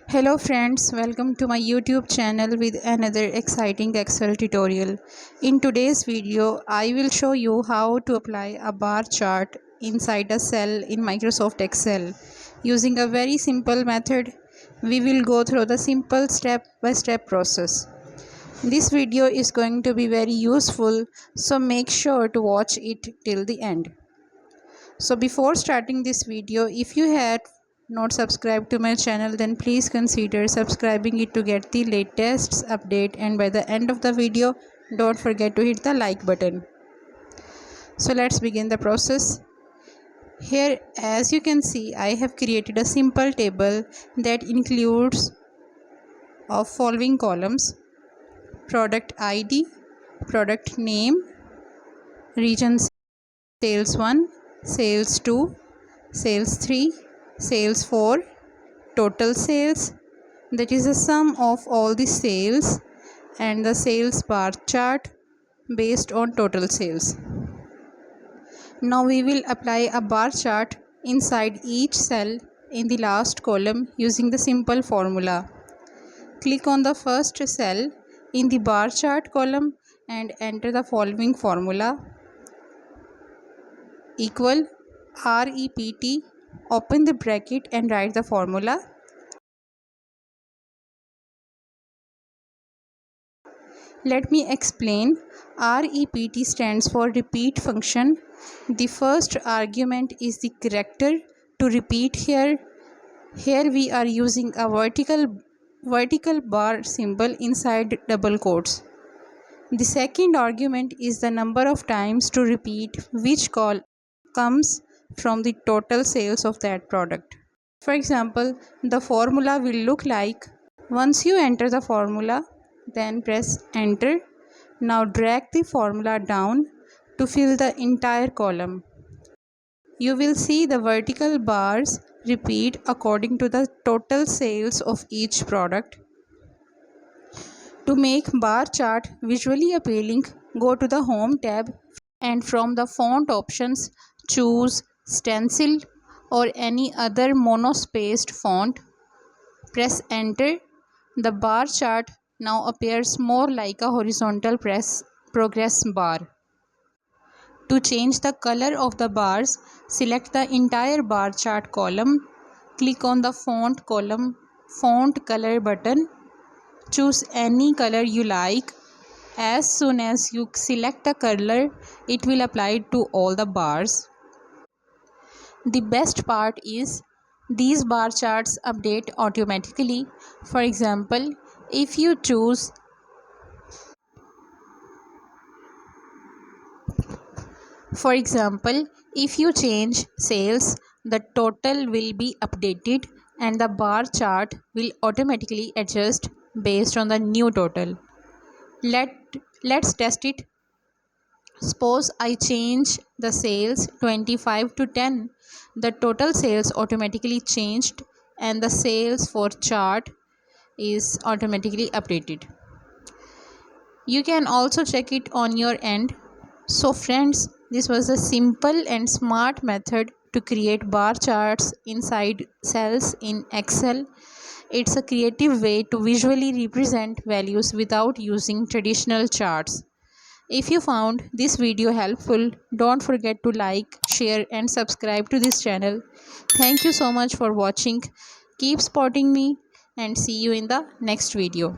Hello friends, welcome to my YouTube channel with another exciting Excel tutorial. In today's video, I will show you how to apply a bar chart inside a cell in Microsoft Excel. Using a very simple method, we will go through the simple step-by-step process. This video is going to be very useful, so make sure to watch it till the end. So before starting this video, if you had not subscribed to my channel, then please consider subscribing it to get the latest update, and by the end of the video don't forget to hit the like button. So let's begin the process. Here, as you can see, I have created a simple table that includes of following columns: product ID, product name, region sales 1, sales 2, sales 3, sales 4, total sales, that is the sum of all the sales, and the sales bar chart based on total sales. Now we will apply a bar chart inside each cell in the last column using the simple formula. Click on the first cell in the bar chart column and enter the following formula: equal REPT, open the bracket and write the formula. Let me explain. REPT stands for repeat function. The first argument is the character to repeat here. Here we are using a vertical bar symbol inside double quotes. The second argument is the number of times to repeat, which call comes from the total sales of that product. For example, the formula will look like: once you enter the formula, then press enter. Now drag the formula down to fill the entire column. You will see the vertical bars repeat according to the total sales of each product. To make bar chart visually appealing, go to the Home tab and from the font options choose stencil or any other monospaced font. Press enter. The bar chart now appears more like a horizontal progress bar. To change the color of the bars, select the entire bar chart column. Click on the font column font color button. Choose any color you like. As soon as you select the color, it will apply to all the bars. The best part is these bar charts update automatically. For example, if you change sales, the total will be updated and the bar chart will automatically adjust based on the new total. Let's test it. Suppose I change the sales 25 to 10. The total sales automatically changed and the sales for chart is automatically updated. You can also check it on your end. So friends, this was a simple and smart method to create bar charts inside cells in Excel. It's a creative way to visually represent values without using traditional charts. If you found this video helpful, don't forget to like, share and subscribe to this channel. Thank you so much for watching. Keep supporting me and see you in the next video.